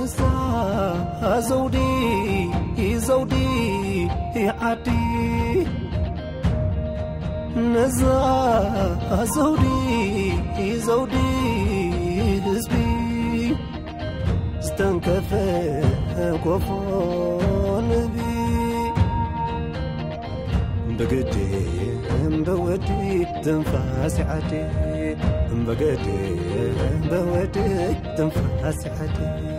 نسا زودي عدي نسا زودي حزبي استنكفى كفون بي بقدي بودي تنفاس عدي بقدي بودي تنفاس عدي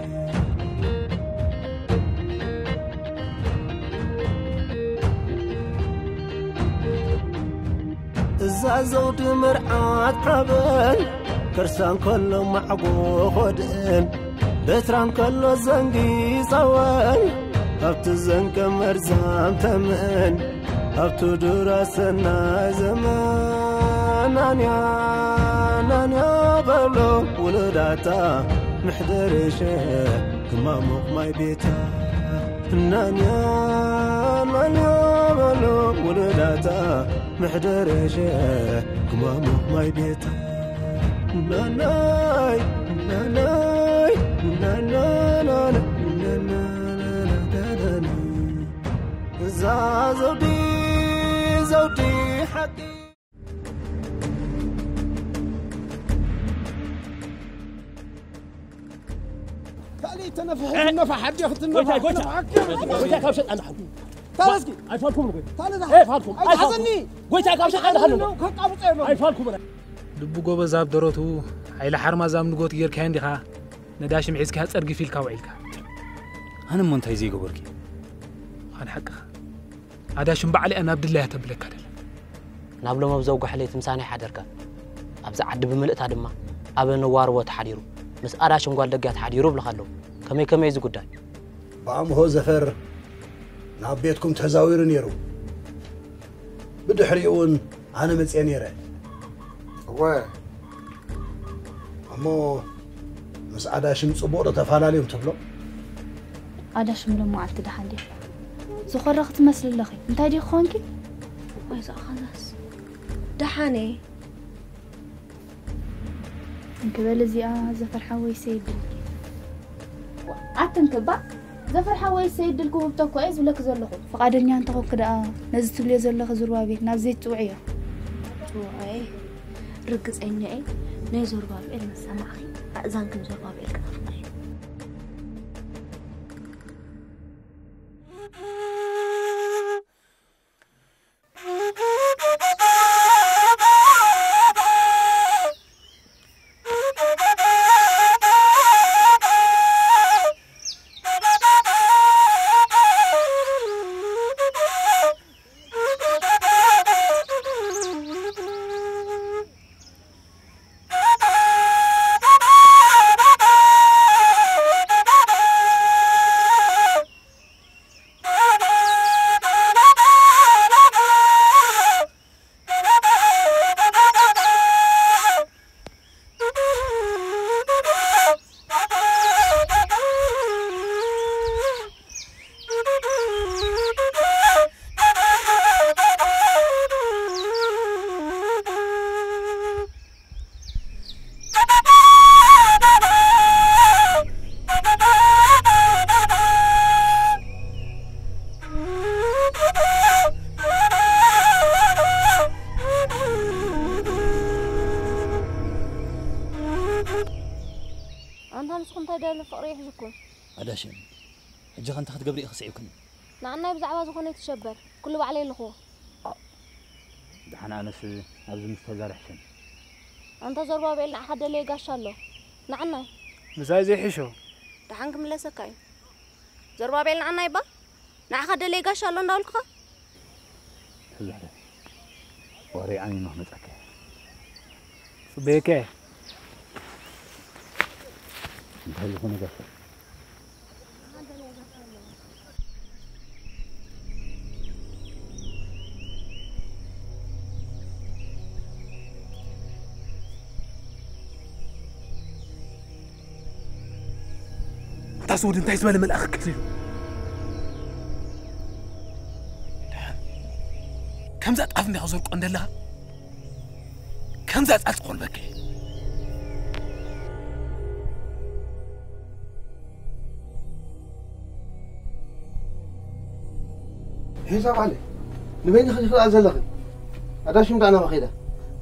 زازود مرعات حبل كرسان كله معقو خدن بتران كله زنقي صوان هبت الزنق مرزام تمن هبت دراسنا زمان نانيا بلو ولداتا محدرشه كما ماي بيتا نانيا بلو ولداتا محدرشه كما ماي بيتا ناناي زودي حقي قالي تنفح حد ياخذ النفح قلت كابشت انا حد تالسكي ايفالكم تعال ايفالكم حزني قلت كابشت انا حد كقابصينو ايفالكم دبو غوبا زاب دروتو عيل حرما زام نغوت غير كاندي خا نداش معيسكا صرغي فيلكا وعيلكا انا مونتاي زي غبركي انا حقها عداشم بعلي انا عبد الله تبلك هذا نابلو مبزو غحلي تمساني حدركا ابز عد بملئتا دما ابن وارو تحديرو مس اداشم غال دغات حديرو بلخالو كمي زي غداي بام هو زفر ناب بيتكم تزاوير نيرو بدحريون انا مصي نيره واه امو مس اداشم صبوره تفالاليهم تبلو اداشم لما عرفت دحندي زخرخ تمثل لخي انتي دي خونكي ويزا خلاص دحاني انكبل زي زفر حوي سيد عتنكبا زفر حوي سيد الكوب بتاعكو عايز ولك زلخو فقادنيا انت كدا نزت لي زلخ زروا بيت نازيت توعيه توعي رقص عيني اي نزور باب المسامعي اذان كم زور باب الكفاي اداشم اجي انت خدقبري خصيبكم نعنا بزعبا زخونه يتشبر كله بعلي لخو دحنا انس ابز مستزار حسن انت زربا بيل حد لي غاشالو نعنا مساي زي حشو دحنك ملسكاي زربا بيل نعنا يبا نع حد لي غاشالو ندولخا زحله وري عني محمدك بيكه هل هنا غاشل تاسود انت اسمه من الاخ كتير كم زاد قفني حضور قندلها كم زاد ادخل بك حساب عليه نبين خلي أزلقي أداش مدعنا بخيدا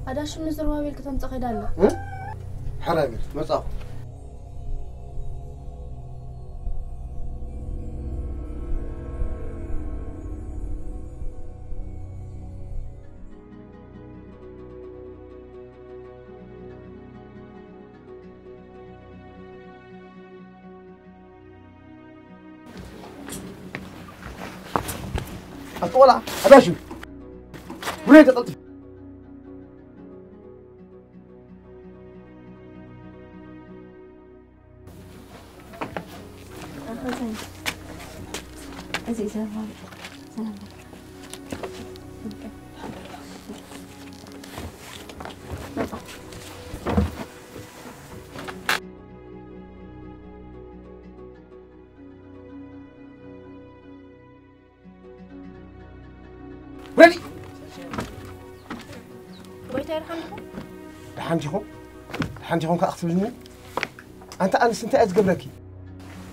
أداش من زروابيل كتم تقيد الله حرامي مصاف أطولع أباشم وين تقلت عزيزة سلام ولدي قويتها رحمتكم كأخذ مني أنت أنس أنت أزقبلكي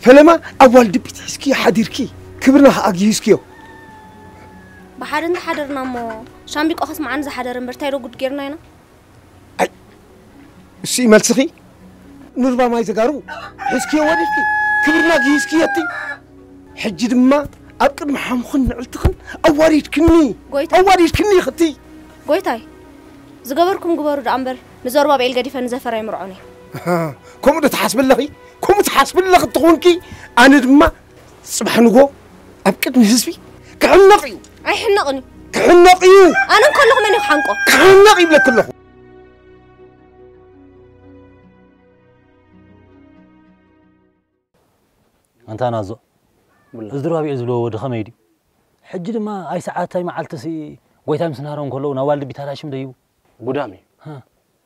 فلما أول دبيت حسكي حديركي كبرنا أجيسكيو بحرن حدرنا مو شامبيك أخص معنا زحدر مرتايرو قد جيرنا هنا أي سي ملسخي نربا ما يزقارو حسكيو وديكي كبرنا أجيسكيتي حجد ما أبقى محمخن نعلتخن أوريت كني ختي قويتاي زقبركم قبرو دعنبر نزوربا بعيل قديفة نزفر يمرعوني كم تحسب الله تقولكي أنا دما صباح نقو أبقى نحسبي كحنقيو أي حنقني أنا كلهم مني حنقو كحنقي بلا كلهم أنت نازو ازدروا بي ازلو ود خميدي حج دما اي ساعاتاي معلتسي غويتا مسنارون كلو نوالد بيتاراشم ديو قدامي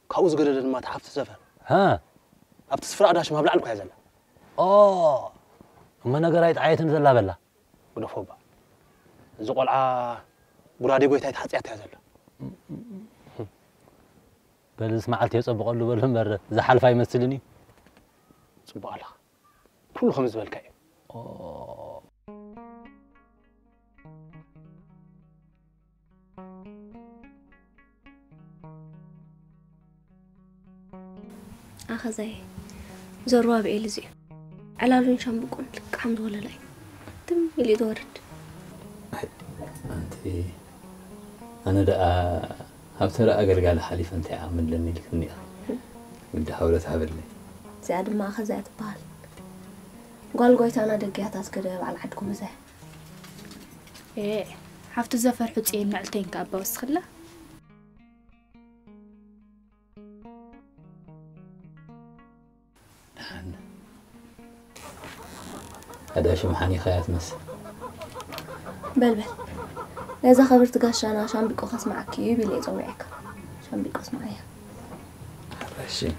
كاوز قدد ما تحفت سفر ابت سفر اداش ما بلع لكو يزلا ما نغرايت عيتن زلا بلا قدفوبا زقلعا برادي غويتا تحصيات يزلا بلس معلتي يصبقلو بلمر زحلفا يمثلني صبالا كل خمس بالكاي أخذي زروا بإلزي علالون شامبكون لك حمد ولا لا تم اللي دورت أنتي أنا دا هبترى أقرقال حليف أنتي عامل لني لكني بدي حاولت هبلي زاد ما أخذي أتبال قال قويت أنا دقيت أسكر على عندكم زي إيه حفت زفر حتى نعلتين كأبا وسخلة هذا شو محاني خيات مس بل إذا خبرت قاش أنا عشان بيقص معك يبي لي زوجك عشان بيقص معايا ماشي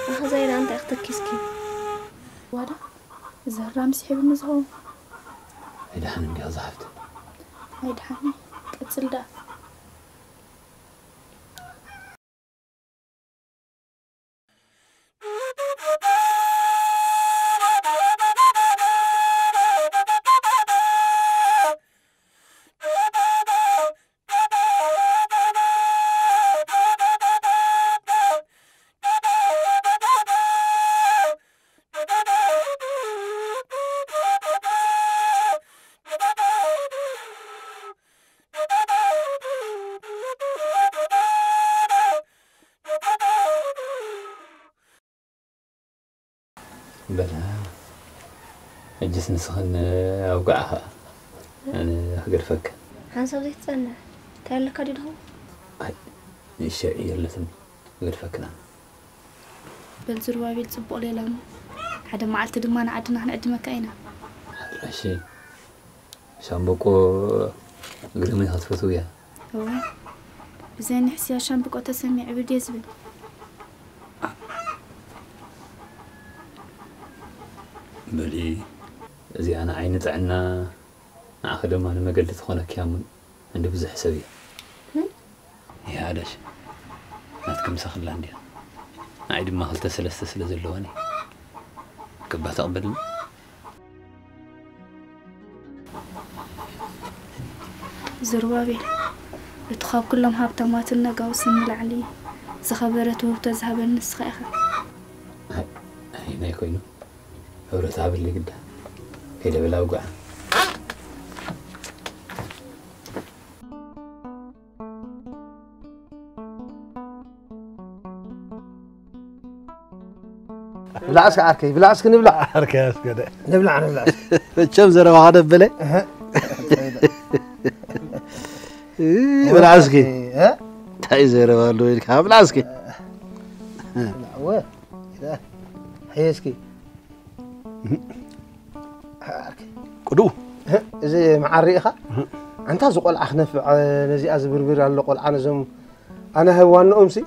أخذي أنت أختك كيسكي وادا زهرام سحب نزهو هيدا حنم دي أزحفت هيدا حنم قتل ده بلا الجسم سخن أوقعها أنا أقدر فك حنسب زيت سنة تعال لك هذا هاي الشيء يلا ثم أقدر فكنا بالزروا بيتصبوا ليلا هذا ما عالت دمان عدنا إحنا قد ما كاينا راشي شامبوكو قرمي هاتفتو يا هو زين حسي عشان بقى تسمع عبد يزبل بلي زي أنا عيني تعنا نأخذ ما أنا ما قلت خونك كامل عندي بزح سوي يا عادش ما تكم سخن عندي عيد ما خلت سلسلة زلواني كبه تقبل زربابي بتخاف كلهم هابتمات النجا وسن العلي زخبرته وبتذهب النسخة هنا يكونوا هو تعب اللي قده كده بلا وقع بلعسك عركي بلعسك نبلع عركي كده نبلع كم زرع واحد بله بلعسكي ها تاي زرع والو يلك بلعسكي لا لا حيسكي عركي قدو زي معريخه انت زقل اخنف نزي ازبربر على قل انا زم انا هوان امسي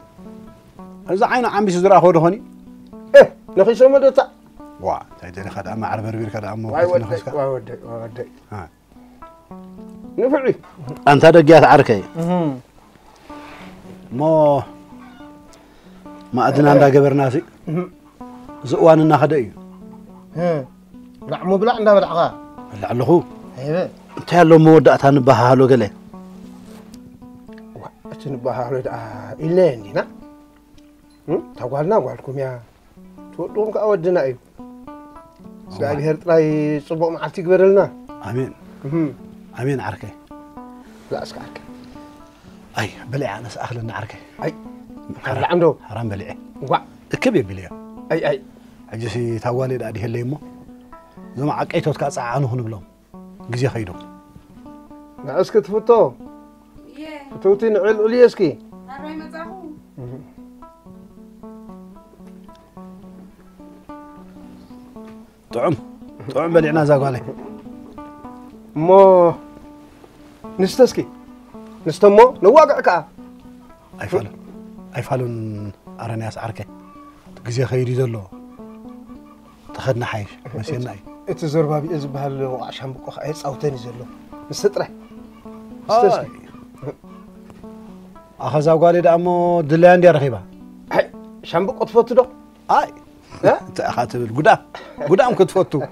اذا عينه عم بيزرع هو هوني نخي شو مدتا وا تايدري خد اما عرب بربير كذا اما واي ودي ها نفعي انت دقيت عركي ما ادنا عند جبرناسي زقواننا خدي بلع مو بلع عندها بلعها لعلهو ايوه انت يالو مودعت نبهالو قلي تنبهالو الا عندنا تقولنا قالكم يا تودون كاودنا ايو እግዚአብሔር ጥራይ ጽቡቕ መዓልቲ ይግበረልና امين امين عركي لا اسك عركي اي بلع انا اخلنا عركي اي حرام عنده حرام بلع وا اكبي بلع اي اجسي تاوالي دادي هليمو زما عقيتوت كاصعانو هنبلو غزي خيدو لا اسك تفوتو فتوتي نعل عليسكي عربي مصاحو طعم بلعنا زاقالي مو نستسكي نستمو نواقعك اي فالون ارنياس عركه غزي خيدي زلو تخدنا حيش مسينا اي اتي زربابي ازبحال عشان بقى اي صوتني زلو مستطرح نستسكي اخذ زاقالي دامو دلان دي رخيبه اي شامبق تفوتو دو اي انت اخذت قدام كنت فوتو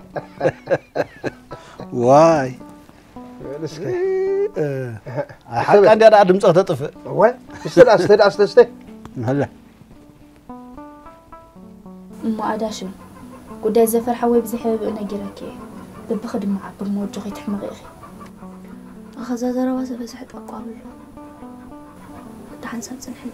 واي حق عندي انا دمص تطفئ وي استدعى هلا ما اداشم قداي زفر حوي بزحب نجركي ببخدم معبر موجه يتحمق اخي أخذ زروا سبزحت أقوال تحنسب سنحني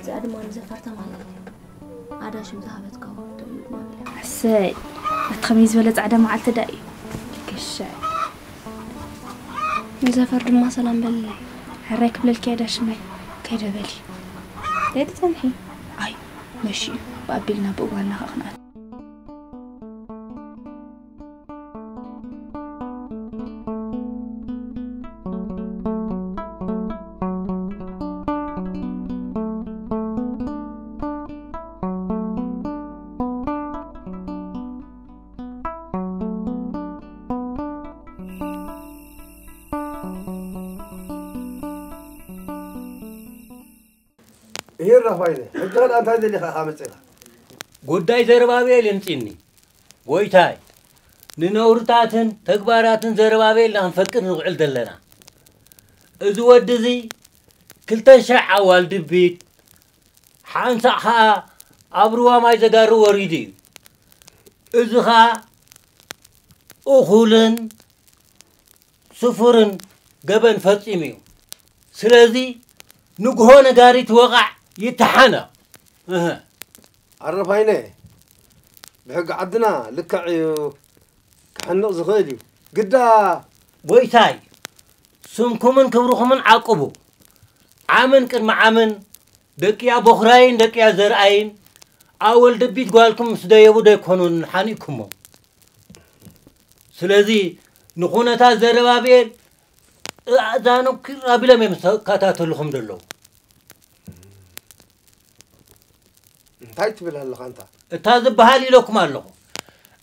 زاد ما نزفرت مالتي عادش مذهبت كوا تقول ما بلا حسي الخميس ولا زعدا مع التدائي كشاي نزفر ما سلام بالله حريك بالكيدا شمي كيدا بالي ليت تنحي اي ماشي وقبلنا بقولنا خخنات يرى فايده الدخل انت هذا اللي خامسيها ጉዳይ ዘረባቤል ይምጪኒ ጎይታይ ንነውርታትን ተግባራትን ዘረባቤል አንፈቅድ ንውዕል ደለና እዚ ወድዚ ክልተን ሻዕ አዋልድቢት ሓንሳኻ አብሩዋ ማይ ዘጋሩ ወሪዲ እዝኻ እኹልን ስፉርን ገበን ፈጺም እዩ ስለዚ ንግሆ ነጋሪት ወቃዕ ይተሓና عرفاينه بحق عدنا لكعيو كحنق زخيليو قدا بويتاي سمكمن كبركمن عاقبو عامن قدم عامن دقيا بخراين دقيا زرعين اول دبيت قالكم سديبو ديكونون حانيكم سلازي نخونتا زربابيل اذانو كرابيلا ممسكاتاتلكم دلو تايت بالهلا انت تازب بحالي لكم الله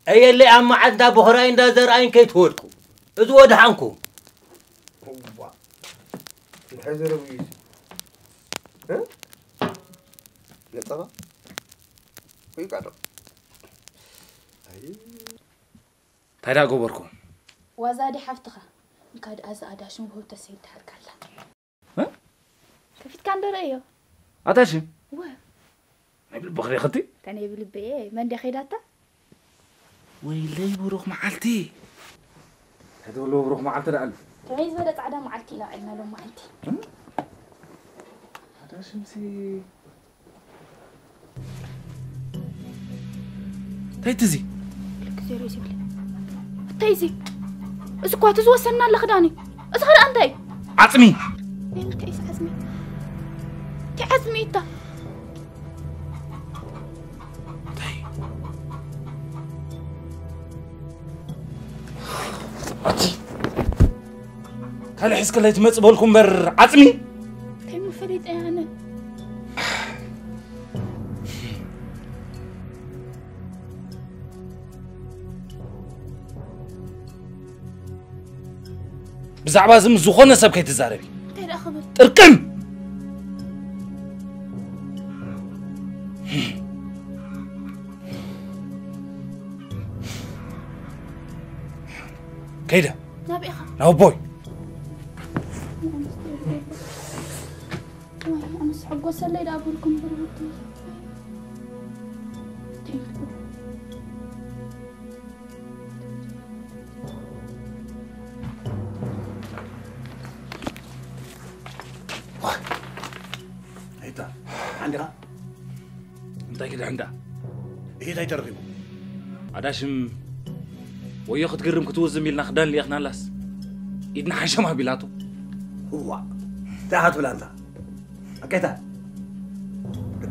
اي اللي عم عندها بخراين دا زرعين كي تودكم اذ ودحانكم هو الحجر ويش ها نطبا ويقعدوا تايدا غبركم وزادي حفتخه نكاد ازاداشم هو تسيد حركاله ها كيف كان دريو اتاشم واه نبل بخري خطي كان يبل بيه من دخيلاتا ويلي بروح معلتي هذا لو بروح معلتي الف تعيز ولا تعدا معلتي لا علنا لو ما انت هذا شمسي تايتزي لك زيرو زي تايزي اسكوات زوسنا لخداني اسخر انتي عصمي انت ايش عزمي تعزمي انت كان حس كله يتمص بولكم بر عصمي كيف مفريد انا بزعبا زم زخونه سب كيتزاربي ترى خبر تركم كيدا نبي اخا نو بوي انا صعب وصل لي لابولكم بروتي هيدا عندها انت كده عندها ايه ده يترغبوا عداشم وياخد قرم كتوزم يلنا خدان اللي اخنا لاس ايدنا حشمها بيلاتو هو تاعت ولا انت اكيتا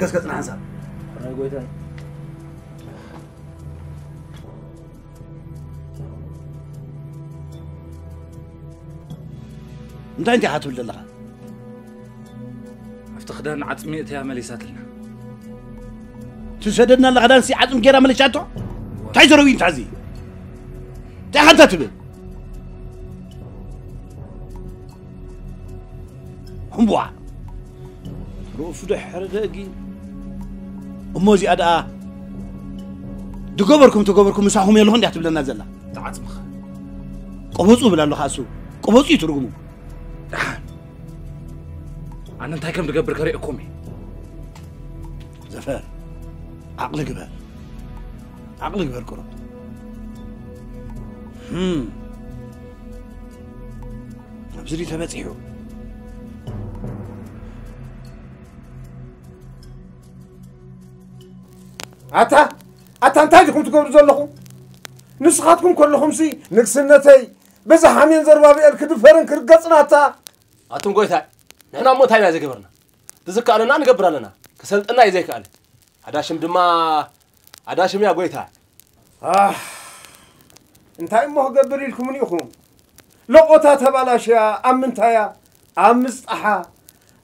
قسقسنا حساب راي قويتاي انت حاتول لها افتخدان عطمي اتيا مليسات لنا تسددنا لغدان سي عطم كيرا مليشاتو تعيزروين تعزي تعال تتبل حمبوا روسو ده حردقي اموزي ادا تغبركم مساهم يلهون دي تبلنا زلا تعصمخ قبوصو بلالو خاسو قبوصو يترغمو انا انت كم تقبر كريكم زفر عقل قبل كرة أبزري تباتيحو أتا انتاجكم تقولوا زلكم نسخاتكم كلكم سي نكسنتي بس حامين زربابي الكدفرن كرقصنا أتا أتم قويتاي نحن مو تاينا زي قبرنا تذكر لنا نقبر لنا كسلطنا زي قال عداشم دما عداشم يا قويتاي انتاي مو قبري لكم نيكم لقطة تبالاشيا امنتايا امصحا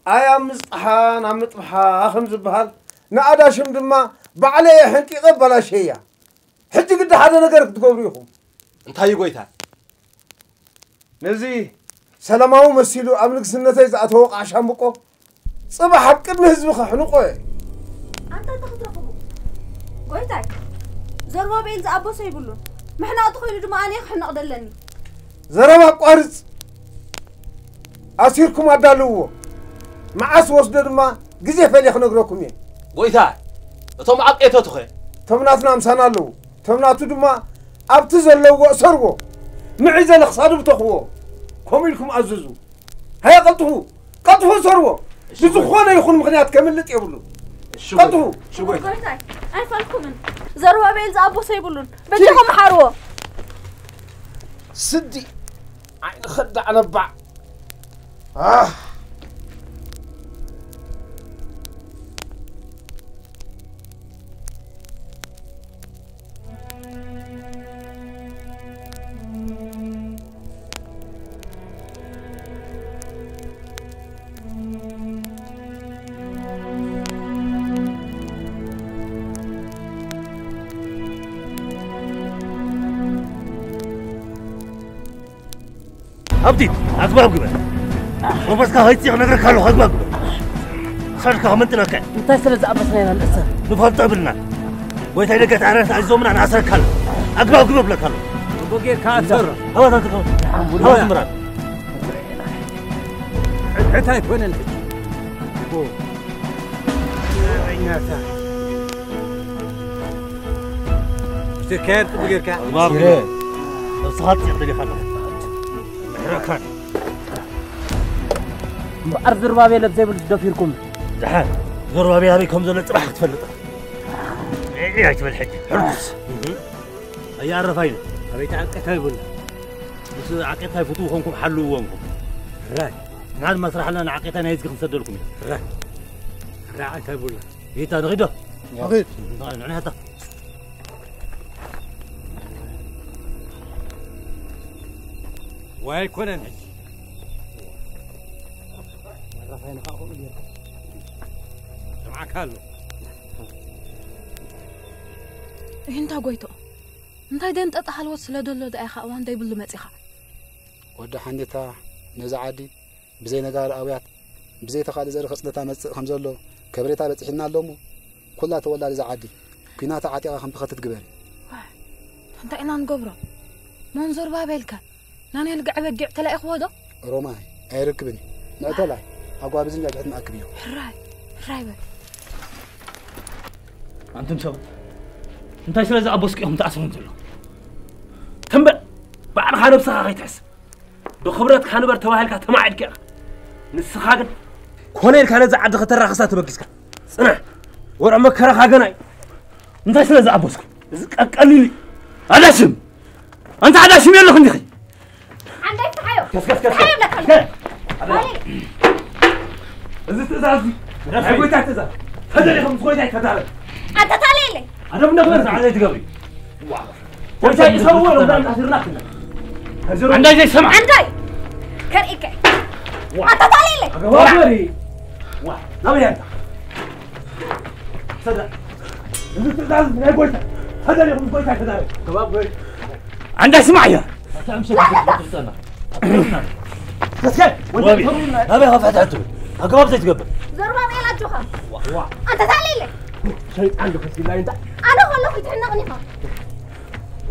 اي امصحا نمطحا خمس بحال نعداشم دما بعلي حنقي قبلاشيا حجي قد هذا نغير تقبريكم انتاي قويتاي نزي سلاماو مسيلو املك سنتي زاتوق عشامقو صباح قدم حزب خحنقو انت تخطرقو ويتاك زربابيل زأبو سيبلون ما احنا أدخل دم أنا خلنا قدلني زربا قارص أسيركم أدلوه معاس وصدر ما جزء فلي خنقركم يه ويتاك توم عقيته تخي تمناتنا مسانا له تمناتو دما أبتزلوا وأسروا معزة الخصار بتخوه كملكم عززوا هيا قطفوا سروا بزخونا يخون مغنيات كامل يقولوا قطفوا شو قلت أنا فالكم زربابيل زأبو سيبلون بديهم حاروا سدي عين خد على بعض أبدي أكبر قبل ربما هايتي أنا غير كارلو أكبر خارج همنتنا كان أنت سلز أبصنا هنا لسه نفهم قبلنا ويتعيد قت عرفت عزومنا أنا عصر كارلو أكبر قبل بلا كارلو بقير كاتر هوا تنتقل هوا زمران عتاي وين أنت كان بقير كان ما صحت يعطيني خلنا ركان بأرض زربابيل زي بالدفيركم زحان زربابيل هبيكم زلت راح تفلط ايه عجب الحج حرس اي عرفاين هبيت عقتها يقول بس عقتها يفوتوكم حلوونكم راي نعاد مسرح لنا عقتها نايزك نسدلكم راي عقتها يقول هيتا نغيده نغيد يعني هذا واي كونن رفعنا خاطر معك هالو انت قويتو انت دنت اطحال وصل دلو دايخا وان داي بلو مصيخا ودا حنيتا نزعدي بزي نغار اويات بزي تخالي زر خصلتا مص خمزلو كبريتا بصحنا لومو كلها تولى زعدي كيناتا عتيقه خم تخت تجبري انت انا نقبرو منظر بابلك ناني لقع بقع تلاقي خوده روماي ايركبني نعتلا اقوا بزن جات معكبيو راي انتم شو انت سلاز ابوسكيهم تاسفون تلو تنبل بعد خانب سخا يتحس بخبرت خانبر توهلك تماعدك نسخاغن كونيل كان زعد خطر رخصه تبكسك صنع ورع مكره خاغناي انت سلاز ابوسك قليلي عداشم انت عداشم يلخ اندخي عندك تحيو كس تحيو لك ازت ازازي حبيت تعتذر هذا اللي خمس خويتك تدار أنت تاليلي أنا من غير على تقبري وش يسوي ولا ده تحضرناك عندي زي سمع عندي كريك أنت تاليلي غبري لا بيا أنت صدق ازت ازازي هاي قلت هذا اللي خمس خويتك تدار غبري عندي سمع يا امشي استنى بس هذا غفت عتب أقرب تتقبل زربابيل أجوها أنت تاليلي شيء عندك بس لا أنت أنا خلوك يتحنقني خا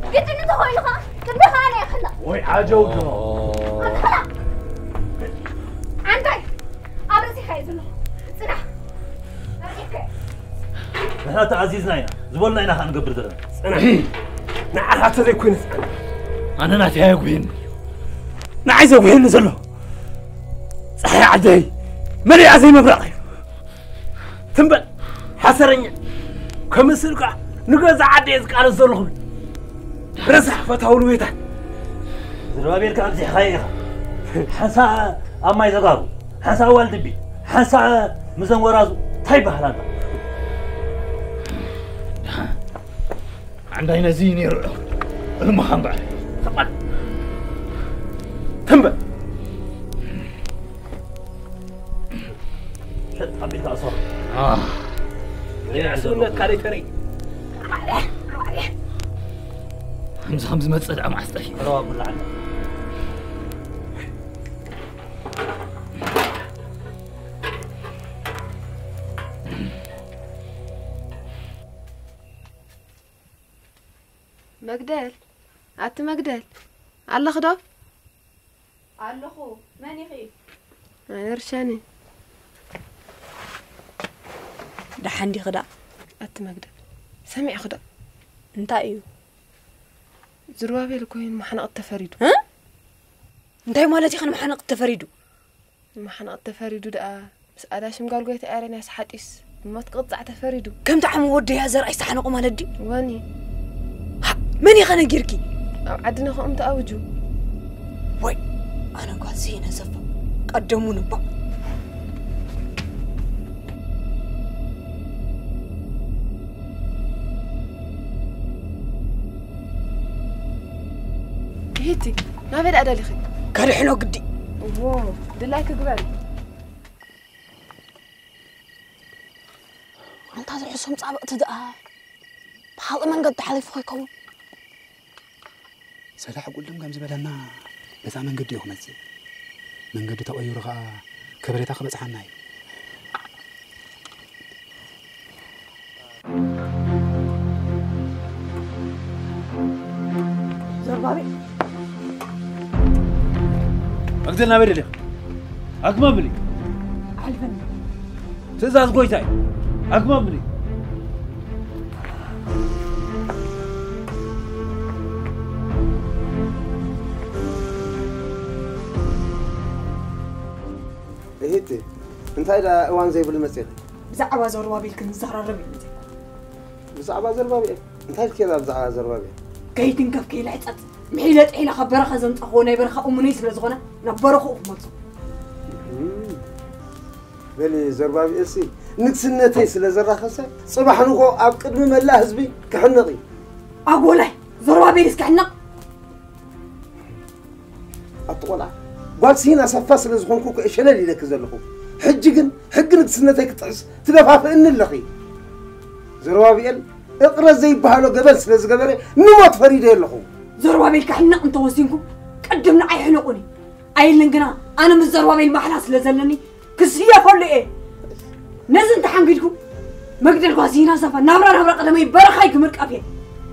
قلت إن أنت هوي خا قلبي خاني يا خلا وي حاجة وجو أنت خلا عندي أبرزي خايز له سنح هذا عزيزنا يا زبولنا هنا خان قبر درنا نعم حتى زي كوينس أنا ناتي هاي وين نعايز وين نزله صحيح عدي مري عزي مبرقي تنبل حسرني كم سرقة نقز عدي إذا الزلخ رزح فتحوا ويته زربابيل كان زي خير حسا أما يزقارو حسا والد بي حسا مزن ورازو طيب هلانا عندنا زيني المخان بعد طبعا تنبل شد حبيت أصور يعسونا كاري فري خمس ما تصدع مع استحي رواب الله عنه مجدل أنت مجدل الله خدا الله خو ماني خير أنا رشاني ده حندي خدا أنت مجدل سامع خدا انت ايو زروابيل كوين ما حنقط تفريدو ها انتي مالتي خن ما حنقط تفريدو ما حنقط تفريدو ده بس أداش مقال قويت أرينا سحاتيس ما تقطع تفريدو كم تعم ودي يا زر ايس حنقو مالدي واني ماني خنا جيركي عدنا خو أنت أوجو وي أنا قال سينا زفا قدمون با هيتي ما بدأ أدالي خي كاري حلو قدي واو دلايك قبالي أنت هذا الحسوم صعب تدقى بحال من قد حليف خويكم سلاح أقول لهم قام زبالنا بس من قد يوم مزي من قد تغير غا كبريتا خبز حناي زربابي أقدرنا بدي أكمل بلي حلفني تزاز قويتاي أكمل بلي هيتي انت هيدا وان زي بالمسيح بزعبا زربابيل كن زهر الربيع بزعبا زربابيل انت هيك كذا بزعبا زربابيل كي تنكف كي لعطت محيلة عيلة خبرة خزن تخونا يبرخ أمني سلزغنا نبرخو في مطو بلي زربابيل سي نكسنتي سلزرا خسا صباح نقو اب قدم ملا حزبي كحنقي أقوله زربابيل اسكحنق أطولع قال سينا سفاس لزخونكو كإشلال لك زلخو حجقن حق نكسنتي كتحس تلفاف إن اللخي زربابيل اقرأ زي بحالو قبل سلز قبل نموت فريده اللخو زربابيل كحنق انت وسينكم قدمنا أي حنقوني أي لنقنا أنا من زربابيل ما حلاس لزلني كسيا فولي إيه نزل تحنقيدكم مقدر قاسينا سفا نبرا قدمي برخايك مركبين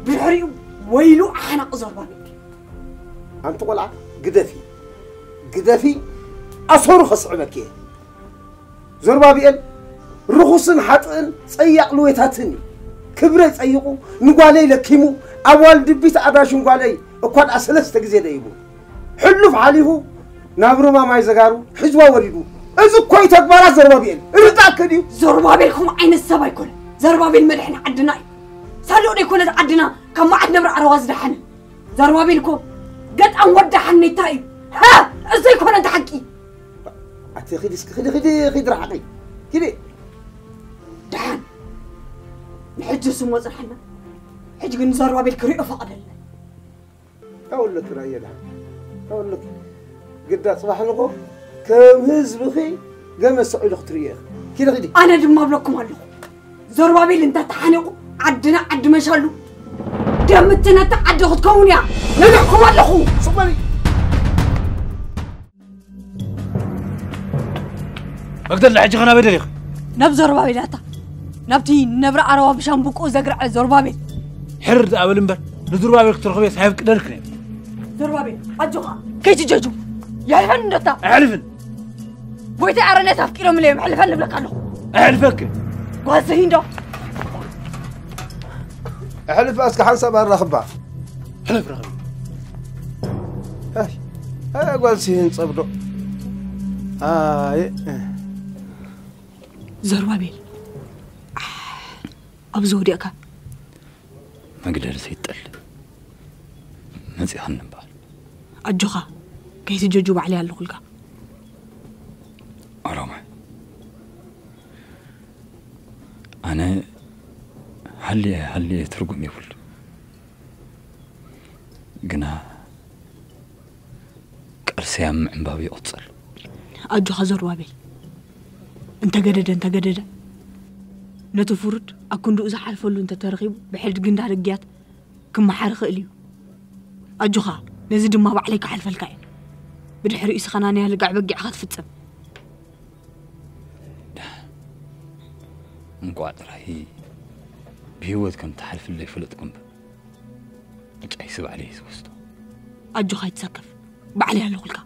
بالحريق ويلو أحنق زربابيل أنت قلع قدفي أصهر خصعبك زربابيل رخصن حطن صيق لويتاتني كبرت صيقو نقالي لكيمو أول دبيت أداش نقالي أكون أسلس تجزي دايبو حلف عليه نابرو ما يزغارو حزوا وريدو إذا كوي تكبر زربابيل رتاكدي زربابيلكم عين السبا يكون زربابيل مدحنا عدنا سالوني يكون عدنا كم عندنا مرع رواز دحنا زربابيلكم قد أن ودحني تايب ها ازاي يكون انت حقي أتي خدي رحقي كده دحان نحج سمو صرحنا حج كن زربابيل كريئه فقد الله أقول لك رأيي دحان أقول لك قد صباح نقو كم هزبخي قام السعود اختريخ كده غدي أنا دم بلكم هلو زربابيل انت تحنقوا عدنا عد مشالو دمتنا تعد خدكم يا نبعكم هلو صبري أقدر لحج خنا بدريخ نب زربابيل أتا نبتي نبرأ عروا بشامبوكو زقرع زربابيل حرد أول مبر لزربابيل اختر خبيث حيف كدرك نيم زربابيل أجوها كي تجوجو يحلفن دتا أحلفن ويتي عرنيت أفكيرهم اللي محلفن بلك عنه أحلفك قاسهين دو أحلف أسك حنسب الرخبة حلف رخبة هاي قال سين صبرو زربابيل أبزو ديكا ما قدر سيتقل نزي حنن بال أجوها كي تجوجو عليها اللقلقة أرامي أنا هلي ترقم يقول قنا كرسيام عن بابي أتصل أجوها زربابيل انت قدد نتفرد أكون دو إذا حرفلو انت ترغيب بحلت قنده رقيات كما حارخ إليو أجوها نزيد ما بعليك حلف الكاين بدحر إيس خناني هلقع بقع خد فتسم مقعد رهي بهوت كم تحلف اللي فلت كم أجي سبع عليه سوستو أجو خايت سكف بعليها لغلك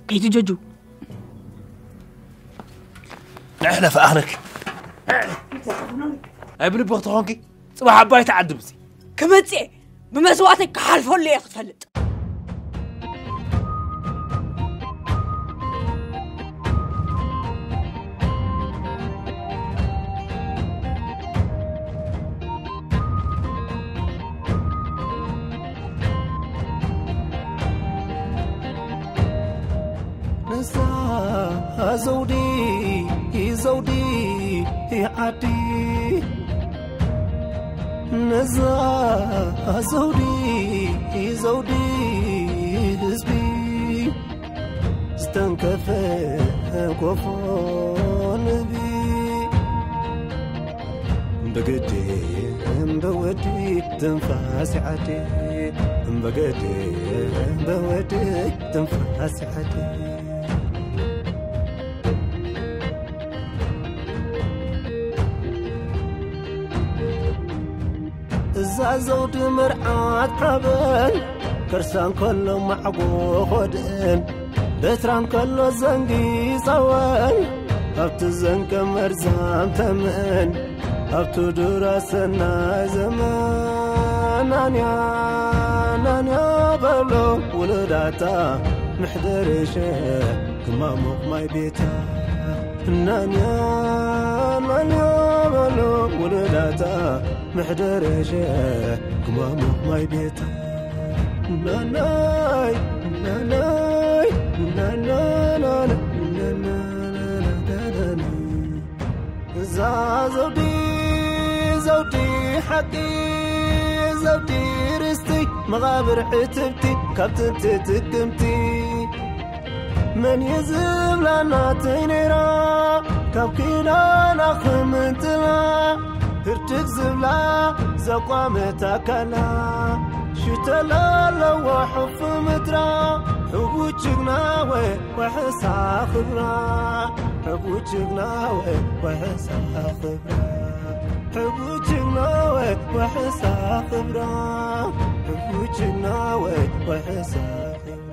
كي تجوجو نحن فأهلك ابن بوقتهونكي صباح عباي تعدبسي كمتي بمسواتك حالفون لي يختفلت نسا زودي يا عدي نزا زودي حزبي استنكفى كفون بي بودي تنفاس عدي بودي تنفاس عدي زود مرعات حبل كرسان كله معقو خدن بتران كله زنقي صوان هبت الزنق مرزام تمن هبت دراسنا زمان نانيا بلو ولداتا محضر شيء كما ماي بيتا نانيا بلو ولداتا محضر شيء كما ماي بيتا ناناي زودي حقي زودي رستي مغابر حتبتي كابتن تتكمتي من يزم لنا تينيرا كابكينا نخم انتلا هرتك زبلا زقامتا كلا شتلا لو حف مترا حبوتك ناوي وحسا خبرا حبوتك ناوي وحسا خبرا حبوتك ناوي وحسا خبرا حبوتك ناوي وحسا خبرا